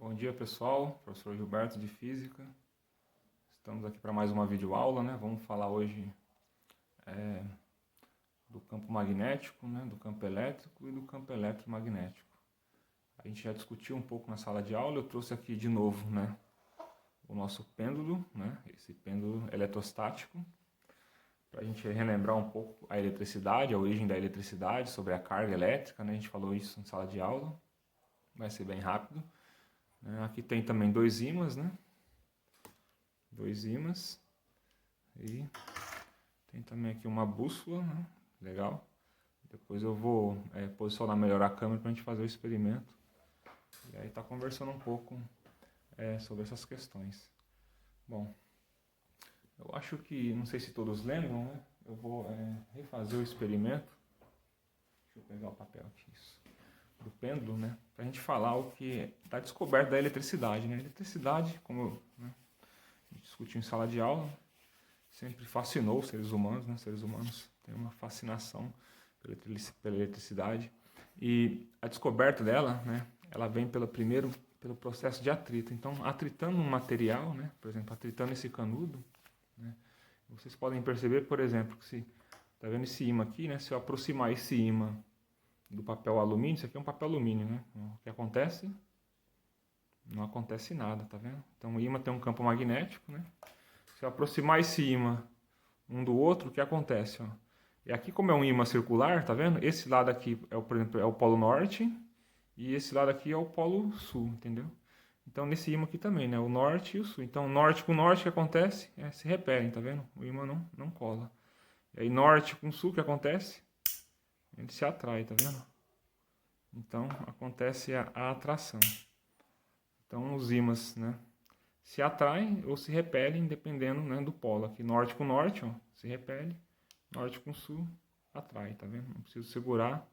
Bom dia, pessoal, professor Gilberto de Física. Estamos aqui para mais uma videoaula, né? Vamos falar hoje do campo magnético, né? Do campo elétrico e do campo eletromagnético. A gente já discutiu um pouco na sala de aula, eu trouxe aqui de novo, né? O nosso pêndulo, né? Esse pêndulo eletrostático, para a gente relembrar um pouco a eletricidade, a origem da eletricidade, sobre a carga elétrica, né? A gente falou isso na sala de aula, vai ser bem rápido. Aqui tem também dois ímãs, né? Dois ímãs. E tem também aqui uma bússola, né? Legal. Depois eu vou posicionar melhor a câmera para a gente fazer o experimento. E aí tá conversando um pouco sobre essas questões. Bom, eu acho que, não sei se todos lembram, né? Eu vou refazer o experimento. Deixa eu pegar o papel aqui, isso. Do pêndulo, né? Para a gente falar o que está descoberto da eletricidade, né? A eletricidade, como a gente discutiu em sala de aula, sempre fascinou os seres humanos, né? Os seres humanos têm uma fascinação pela eletricidade. E a descoberta dela, né? Ela vem pelo processo de atrito. Então, atritando um material, né? Por exemplo, atritando esse canudo, né? Vocês podem perceber, por exemplo, que se tá vendo esse ímã aqui, né? Se eu aproximar esse ímã do papel alumínio, isso aqui é um papel alumínio, né? O que acontece? Não acontece nada, tá vendo? Então o ímã tem um campo magnético, né? Se eu aproximar esse ímã um do outro, o que acontece? Ó? E aqui, como é um ímã circular, tá vendo? Esse lado aqui, por exemplo, é o polo norte e esse lado aqui é o polo sul, entendeu? Então nesse ímã aqui também, né? O norte e o sul. Então norte com norte, o que acontece? Se repelem, tá vendo? O ímã não cola. E aí norte com sul, o que acontece? Ele se atrai, tá vendo? Então acontece a atração. Então os ímãs, né, se atraem ou se repelem dependendo, né, do polo. Aqui norte com norte, ó, se repele, norte com sul atrai, tá vendo? Não preciso segurar,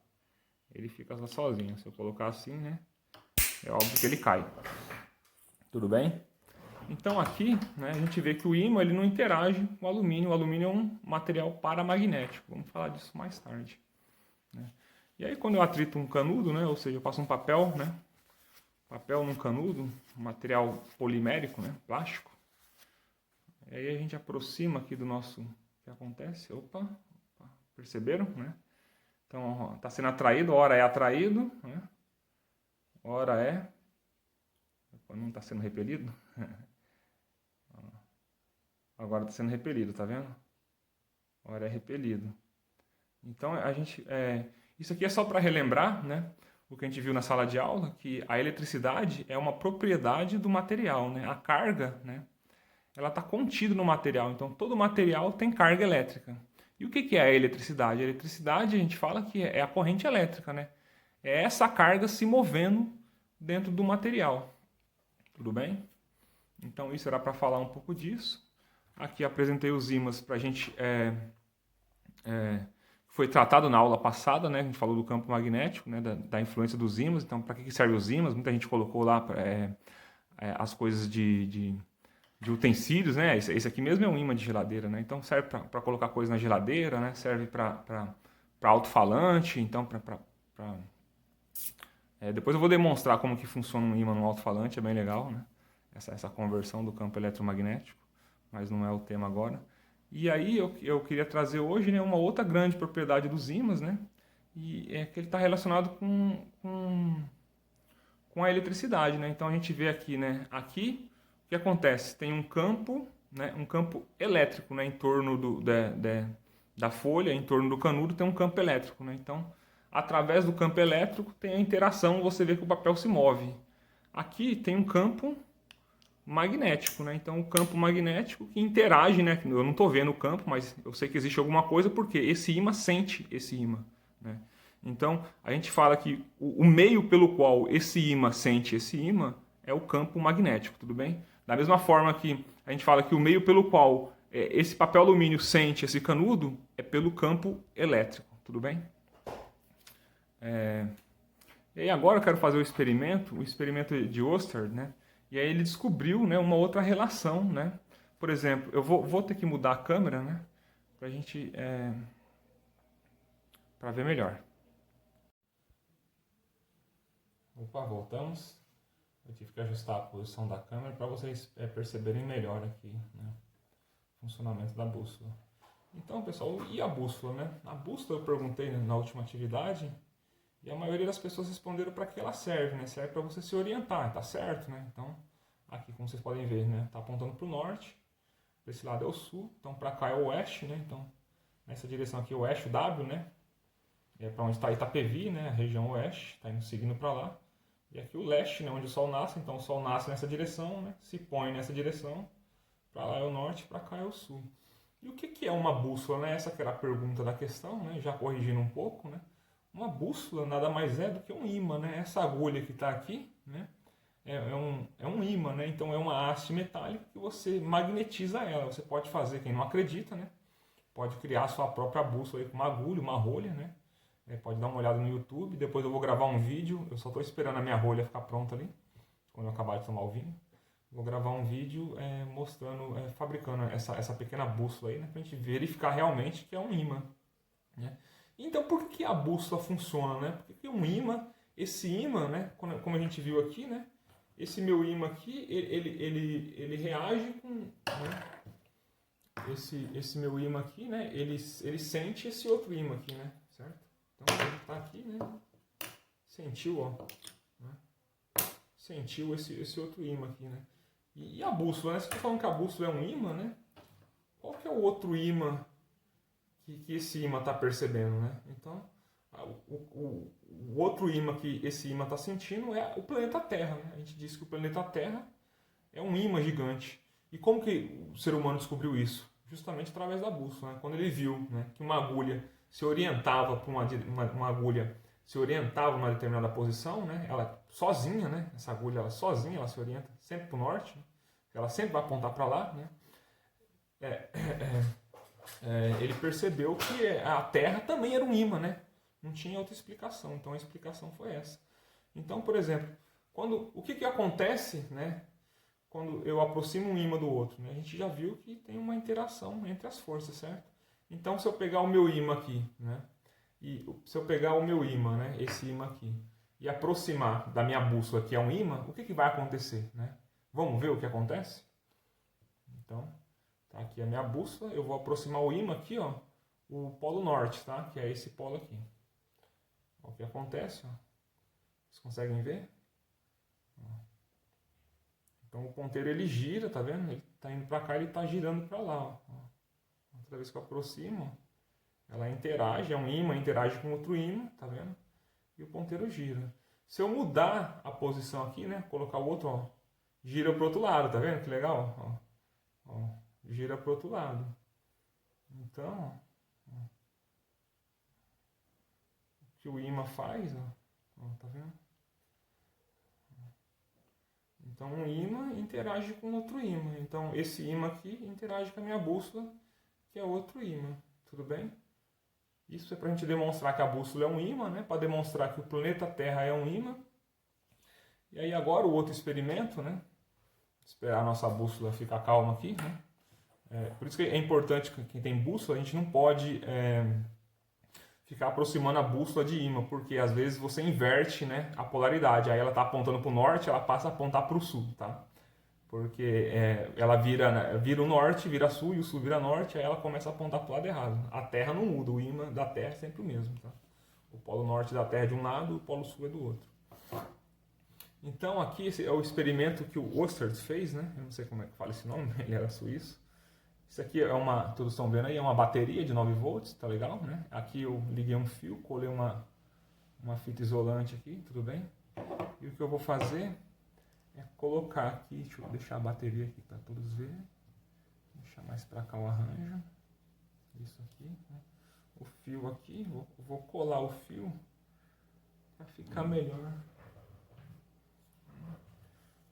ele fica sozinho. Se eu colocar assim, né, é óbvio que ele cai. Tudo bem? Então aqui, né, a gente vê que o ímã ele não interage com o alumínio. O alumínio é um material paramagnético. Vamos falar disso mais tarde, né? E aí quando eu atrito um canudo, né, ou seja, eu passo um papel, né, papel num canudo, material polimérico, né, plástico. E aí a gente aproxima aqui do nosso... O que acontece? Opa, perceberam, né? Então está sendo atraído, ora é atraído, né? Ora é... Não está sendo repelido? Agora está sendo repelido, tá vendo? Ora é repelido. Então a gente... Isso aqui é só para relembrar, né? O que a gente viu na sala de aula, que a eletricidade é uma propriedade do material, né? A carga, né, ela está contida no material, então todo material tem carga elétrica. E o que é a eletricidade? A eletricidade a gente fala que é a corrente elétrica, né? É essa carga se movendo dentro do material. Tudo bem? Então isso era para falar um pouco disso. Aqui apresentei os ímãs para a gente... foi tratado na aula passada, né? A gente falou do campo magnético, né? Da influência dos ímãs. Então, para que servem os ímãs? Muita gente colocou lá as coisas de utensílios, né? Esse aqui mesmo é um ímã de geladeira, né? Então serve para colocar coisa na geladeira, né? Serve para alto-falante, então depois eu vou demonstrar como que funciona um ímã no alto-falante, é bem legal, né? Essa conversão do campo eletromagnético, mas não é o tema agora. E aí eu queria trazer hoje, né, uma outra grande propriedade dos ímãs, né? E é que ele está relacionado com a eletricidade, né? Então a gente vê aqui, né? Aqui o que acontece? Tem um campo, né? Um campo elétrico, né? Em torno da folha, em torno do canudo tem um campo elétrico, né? Então através do campo elétrico tem a interação, você vê que o papel se move. Aqui tem um campo magnético, né? Então o campo magnético que interage, né? Eu não estou vendo o campo, mas eu sei que existe alguma coisa porque esse ímã sente esse ímã, né? Então a gente fala que o meio pelo qual esse ímã sente esse ímã é o campo magnético, tudo bem? Da mesma forma que a gente fala que o meio pelo qual esse papel alumínio sente esse canudo é pelo campo elétrico, tudo bem? E aí agora eu quero fazer o experimento de Oersted, né? E aí ele descobriu, né, uma outra relação, né? Por exemplo, eu vou ter que mudar a câmera, né? Pra gente... para ver melhor. Opa, voltamos. Eu tive que ajustar a posição da câmera para vocês perceberem melhor aqui, né, o funcionamento da bússola. Então, pessoal, e a bússola, né? A bússola eu perguntei na última atividade e a maioria das pessoas responderam para que ela serve, né? Serve para você se orientar, tá certo, né? Então, aqui como vocês podem ver, né, tá apontando para o norte, para esse lado é o sul, então para cá é o oeste, né? Então, nessa direção aqui é o oeste, o W, né? É para onde está Itapevi, né? A região oeste, está indo seguindo para lá. E aqui o leste, né, onde o sol nasce, então o sol nasce nessa direção, né, se põe nessa direção, para lá é o norte, para cá é o sul. E o que é uma bússola, né? Essa que era a pergunta da questão, né, já corrigindo um pouco, né? Uma bússola nada mais é do que um ímã, né? Essa agulha que está aqui, né, é um ímã, né? Então é uma haste metálica que você magnetiza ela. Você pode fazer, quem não acredita, né, pode criar a sua própria bússola aí com uma agulha, uma rolha, né? Pode dar uma olhada no YouTube, depois eu vou gravar um vídeo, eu só estou esperando a minha rolha ficar pronta ali, quando eu acabar de tomar o vinho. Vou gravar um vídeo mostrando, fabricando essa pequena bússola aí, né, para a gente verificar realmente que é um ímã, né? Então por que a bússola funciona, né? Porque um ímã, esse ímã, né, como a gente viu aqui, né, esse meu ímã aqui, ele reage com, né, esse meu ímã aqui, né, ele sente esse outro ímã aqui, né, certo? Então ele está aqui, né? Sentiu, ó, né? Sentiu esse outro ímã aqui, né? E a bússola, né? Se eu tô falando que a bússola é um ímã, né? Qual que é o outro ímã que esse ímã está percebendo, né? Então, o outro ímã que esse ímã está sentindo é o planeta Terra, né? A gente disse que o planeta Terra é um ímã gigante. E como que o ser humano descobriu isso? Justamente através da bússola, né? Quando ele viu, né, que uma agulha se orientava para uma agulha, se orientava numa determinada posição, né? Ela sozinha, né? Essa agulha, ela sozinha, ela se orienta sempre para o norte, né? Ela sempre vai apontar para lá, né? Ele percebeu que a Terra também era um ímã, né? Não tinha outra explicação, então a explicação foi essa. Então, por exemplo, o que acontece, né, quando eu aproximo um ímã do outro, né? A gente já viu que tem uma interação entre as forças, certo? Então, se eu pegar o meu ímã aqui, né, e se eu pegar o meu ímã, né, esse ímã aqui, e aproximar da minha bússola, que é um ímã, o que vai acontecer, né? Vamos ver o que acontece? Então, tá aqui a minha bússola, eu vou aproximar o ímã aqui, ó, o polo norte, tá? Que é esse polo aqui. Ó, o que acontece, ó? Vocês conseguem ver? Então o ponteiro ele gira, tá vendo? Ele tá indo para cá, ele tá girando para lá, ó. Toda vez que eu aproximo, ela interage, é um ímã, interage com outro ímã, tá vendo? E o ponteiro gira. Se eu mudar a posição aqui, né, colocar o outro, ó, gira pro outro lado, tá vendo? Que legal, ó, gira pro outro lado. Então, ó, o que o ímã faz, ó, tá vendo? Então um ímã interage com outro ímã. Então esse ímã aqui interage com a minha bússola, que é outro ímã. Tudo bem? Isso é para a gente demonstrar que a bússola é um ímã, né? Para demonstrar que o planeta Terra é um ímã. E aí agora o outro experimento, né? Esperar a nossa bússola ficar calma aqui, né? Por isso que é importante que quem tem bússola, a gente não pode ficar aproximando a bússola de ímã, porque às vezes você inverte, né, a polaridade. Aí ela está apontando para o norte, ela passa a apontar para o sul, tá? Porque ela vira o norte, vira sul, e o sul vira norte, aí ela começa a apontar para o lado errado. A Terra não muda, o ímã da Terra é sempre o mesmo, tá? O polo norte da Terra é de um lado, o polo sul é do outro. Então aqui esse é o experimento que o Ostertz fez, né? Eu não sei como é que fala esse nome, ele era suíço. Isso aqui todos estão vendo aí, é uma bateria de 9 volts, tá legal, né? Aqui eu liguei um fio, colei uma fita isolante aqui, tudo bem? E o que eu vou fazer é colocar aqui, deixa eu deixar a bateria aqui para todos verem. Deixar mais para cá o arranjo. Isso aqui, né? O fio aqui, vou colar o fio para ficar melhor.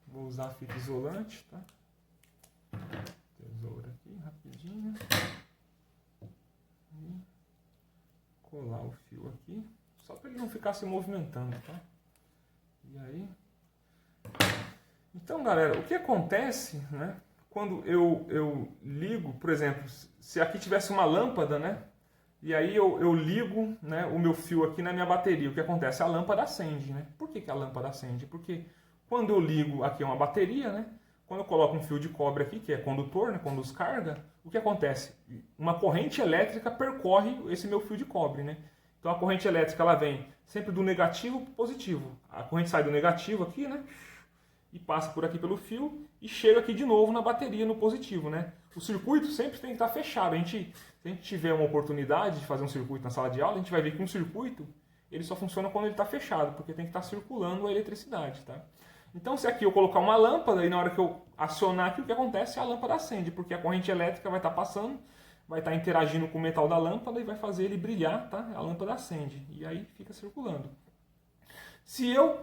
Vou usar a fita isolante, tá? Tesoura aqui, rapidinho. E colar o fio aqui, só para ele não ficar se movimentando, tá? E aí... Então, galera, o que acontece, né? Quando eu ligo, por exemplo, se aqui tivesse uma lâmpada, né? E aí eu ligo, né, o meu fio aqui na minha bateria, o que acontece? A lâmpada acende, né? Por que a lâmpada acende? Porque Quando eu ligo aqui uma bateria, né? Quando eu coloco um fio de cobre aqui, que é condutor, né? Conduz carga, o que acontece? Uma corrente elétrica percorre esse meu fio de cobre, né? Então a corrente elétrica ela vem sempre do negativo para o positivo. A corrente sai do negativo aqui, né? E passa por aqui pelo fio e chega aqui de novo na bateria, no positivo, né? O circuito sempre tem que estar fechado. Se a gente tiver uma oportunidade de fazer um circuito na sala de aula, a gente vai ver que um circuito ele só funciona quando ele está fechado, porque tem que estar circulando a eletricidade, tá? Então, se aqui eu colocar uma lâmpada e na hora que eu acionar aqui, o que acontece? A lâmpada acende, porque a corrente elétrica vai estar passando, vai estar interagindo com o metal da lâmpada e vai fazer ele brilhar, tá? A lâmpada acende e aí fica circulando. Se eu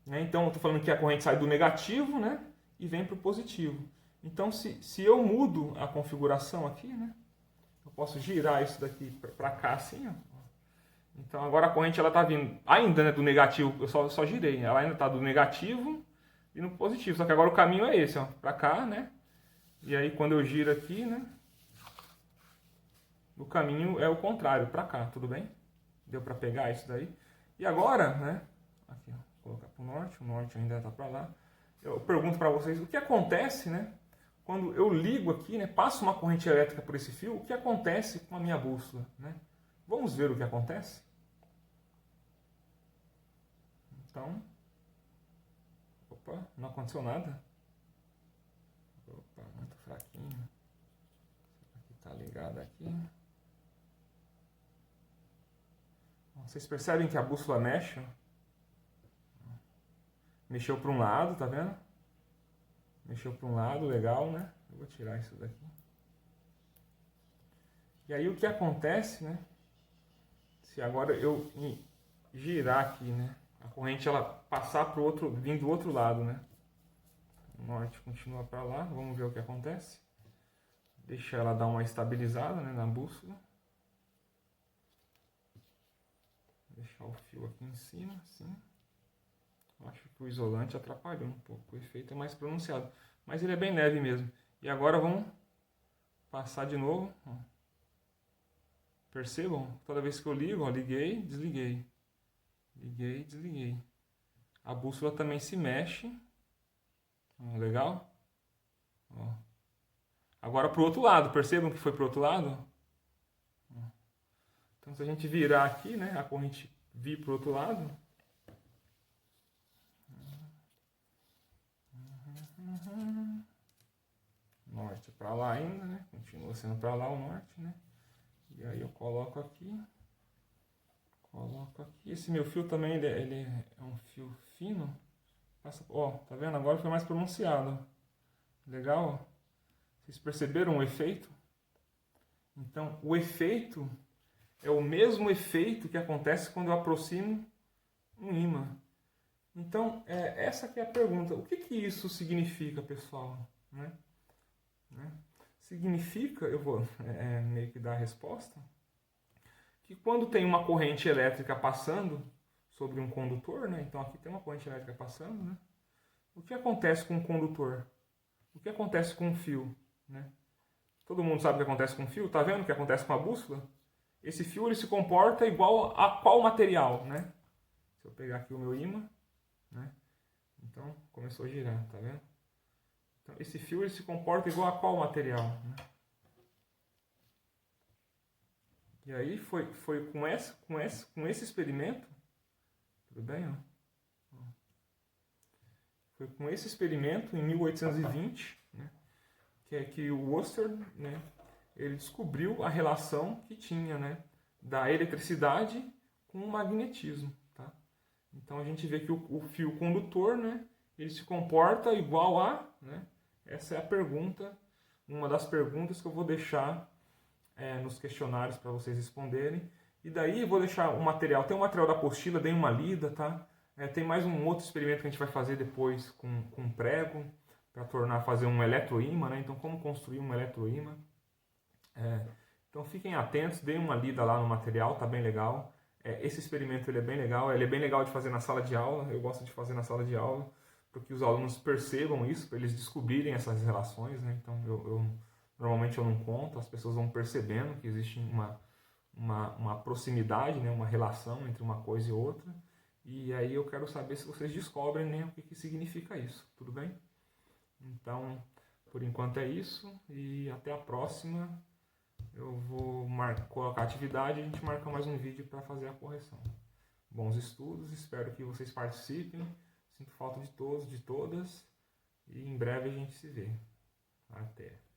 né, então, eu estou falando que a corrente sai do negativo, né, e vem para o positivo. Então, se eu mudo a configuração aqui, né, eu posso girar isso daqui para cá assim, ó. Então, agora a corrente está vindo ainda, né, do negativo, eu só girei, ela ainda está do negativo e no positivo, só que agora o caminho é esse, ó, para cá, né, e aí quando eu giro aqui, né, o caminho é o contrário, para cá, tudo bem? Deu para pegar isso daí? E agora, né, aqui, ó. Colocar para o norte ainda está para lá. Eu pergunto para vocês, o que acontece, né? Quando eu ligo aqui, né? Passo uma corrente elétrica por esse fio, o que acontece com a minha bússola, né? Vamos ver o que acontece? Então, opa, não aconteceu nada. Opa, muito fraquinho. Aqui está ligado aqui. Vocês percebem que a bússola mexe? Mexeu para um lado, tá vendo? Mexeu para um lado, legal, né? Eu vou tirar isso daqui. E aí o que acontece, né? Se agora eu girar aqui, né? A corrente ela passar para o outro, vir do outro lado, né? O norte continua para lá, vamos ver o que acontece. Deixa ela dar uma estabilizada, né, na bússola. Deixar o fio aqui em cima, assim. Acho que o isolante atrapalhou um pouco, o efeito é mais pronunciado. Mas ele é bem leve mesmo. E agora vamos passar de novo. Ó. Percebam? Toda vez que eu ligo, ó, liguei, desliguei. Liguei, desliguei. A bússola também se mexe. Ó, legal? Ó. Agora para o outro lado. Percebam que foi para o outro lado? Ó. Então se a gente virar aqui, né, a corrente vir para o outro lado... Norte para lá ainda, né? Continua sendo para lá o norte, né? E aí eu coloco aqui. Coloco aqui. Esse meu fio também, ele é um fio fino. Passa, ó, tá vendo? Agora foi mais pronunciado. Legal? Vocês perceberam o efeito? Então, o efeito é o mesmo efeito que acontece quando eu aproximo um ímã. Então, essa aqui é a pergunta. O que isso significa, pessoal? Né? Significa, eu vou meio que dar a resposta, que quando tem uma corrente elétrica passando sobre um condutor, né? Então aqui tem uma corrente elétrica passando, né? O que acontece com o condutor? O que acontece com o fio? Né? Todo mundo sabe o que acontece com o fio? Tá vendo o que acontece com a bússola? Esse fio ele se comporta igual a qual material? Né? Se eu pegar aqui o meu ímã, né? Então começou a girar, tá vendo? Então, esse fio ele se comporta igual a qual material? Né? E aí foi com esse experimento, tudo bem? Ó? Foi com esse experimento em 1820, né, que o Worcester, né, ele descobriu a relação que tinha, né, da eletricidade com o magnetismo. Tá? Então a gente vê que o fio condutor, né, ele se comporta igual a... Né, essa é a pergunta, uma das perguntas que eu vou deixar nos questionários para vocês responderem. E daí eu vou deixar o material, tem o material da apostila, deem uma lida, tá? Tem mais um outro experimento que a gente vai fazer depois com prego, para fazer um eletroímã, né? Então como construir um eletroímã. Então fiquem atentos, deem uma lida lá no material, tá bem legal. Esse experimento ele é bem legal de fazer na sala de aula, eu gosto de fazer na sala de aula, porque os alunos percebam isso, para eles descobrirem essas relações, né? Então normalmente eu não conto, as pessoas vão percebendo que existe uma proximidade, né? Uma relação entre uma coisa e outra. E aí eu quero saber se vocês descobrem, né, o que significa isso, tudo bem? Então, por enquanto é isso e até a próxima. Eu vou colocar a atividade e a gente marca mais um vídeo para fazer a correção. Bons estudos, espero que vocês participem. Sinto falta de todos, de todas. E em breve a gente se vê. Até.